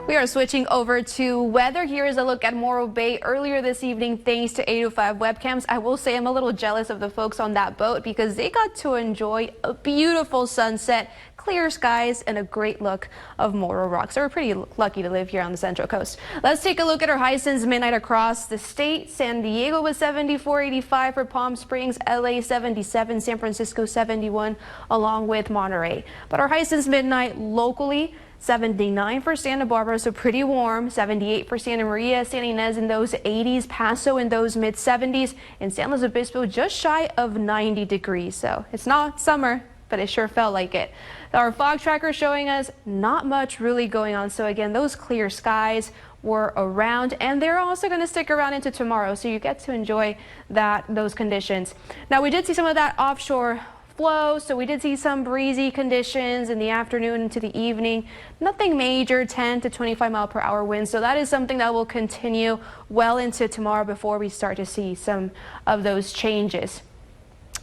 We are switching over to weather. Here is a look at Morro Bay earlier this evening thanks to 805 webcams. I will say I'm a little jealous of the folks on that boat because they got to enjoy a beautiful sunset, clear skies, and a great look of Morro Rocks. So we're pretty lucky to live here on the Central Coast. Let's take a look at our highs since midnight across the state. San Diego was 74, 85 for Palm Springs, LA 77, San Francisco 71, along with Monterey. But our highs since midnight locally, 79 for Santa Barbara, so pretty warm. 78 for Santa Maria, San Ynez in those 80s, Paso in those mid 70s, and San Luis Obispo just shy of 90 degrees. So it's not summer, but it sure felt like it. Our fog tracker showing us not much really going on. So again, those clear skies were around, and they're also going to stick around into tomorrow. So you get to enjoy those conditions. Now we did see some of that offshore flow, so we did see some breezy conditions in the afternoon into the evening. Nothing major, 10 to 25 mile per hour winds. So that is something that will continue well into tomorrow before we start to see some of those changes.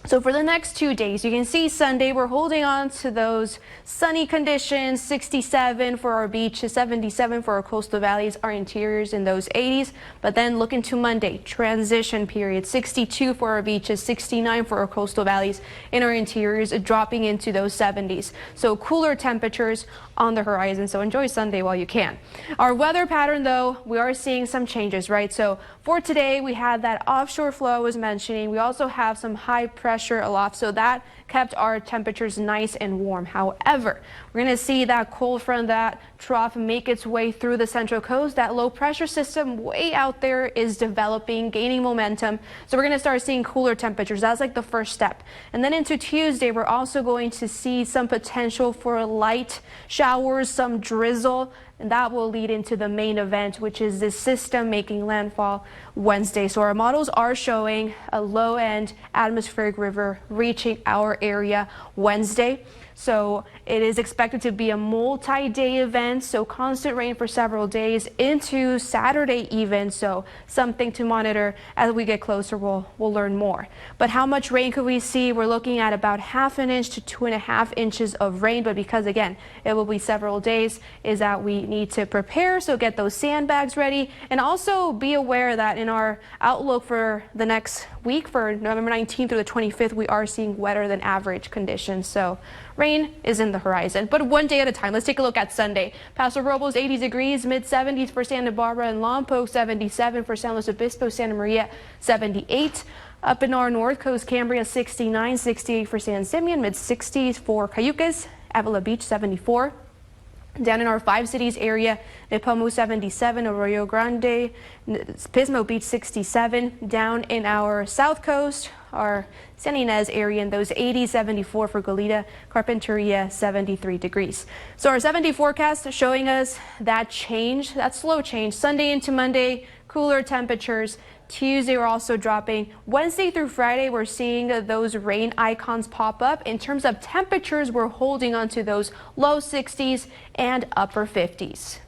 So for the next 2 days, you can see Sunday, we're holding on to those sunny conditions, 67 for our beaches, 77 for our coastal valleys, our interiors in those 80s. But then look into Monday, transition period, 62 for our beaches, 69 for our coastal valleys, in our interiors dropping into those 70s. So cooler temperatures on the horizon. So enjoy Sunday while you can. Our weather pattern, though, we are seeing some changes, right? So for today, we had that offshore flow I was mentioning. We also have some high pressure aloft, so that kept our temperatures nice and warm. However, we're going to see that cold front, that trough, make its way through the Central Coast. That low pressure system way out there is developing, gaining momentum. So we're going to start seeing cooler temperatures. That's like the first step. And then into Tuesday, we're also going to see some potential for light showers, some drizzle. And that will lead into the main event, which is this system making landfall Wednesday. So our models are showing a low-end atmospheric river reaching our area Wednesday. So it is expected to be a multi-day event, so constant rain for several days into Saturday even. So something to monitor as we get closer. We'll learn more. But how much rain could we see? We're looking at about 1/2 inch to 2.5 inches of rain. But because again, it will be several days, is that we need to prepare. So get those sandbags ready, and also be aware that in our outlook for the next week, for November 19th through the 25th, we are seeing wetter than average conditions. So rain is in the horizon, but one day at a time. Let's take a look at Sunday. Paso Robles 80 degrees, mid 70s for Santa Barbara and Lompoc, 77 for San Luis Obispo, Santa Maria 78. Up in our north coast, Cambria 69, 68 for San Simeon, mid 60s for Cayucas, Avila Beach 74. Down in our 5 cities area, Nipomo 77, Arroyo Grande, Pismo Beach 67. Down in our south coast, our San Ynez area in those 80s, 74 for Goleta, Carpinteria 73 degrees. So our 7-day forecast is showing us that change, that slow change. Sunday into Monday, cooler temperatures. Tuesday, we're also dropping. Wednesday through Friday, we're seeing those rain icons pop up. In terms of temperatures, we're holding on to those low 60s and upper 50s.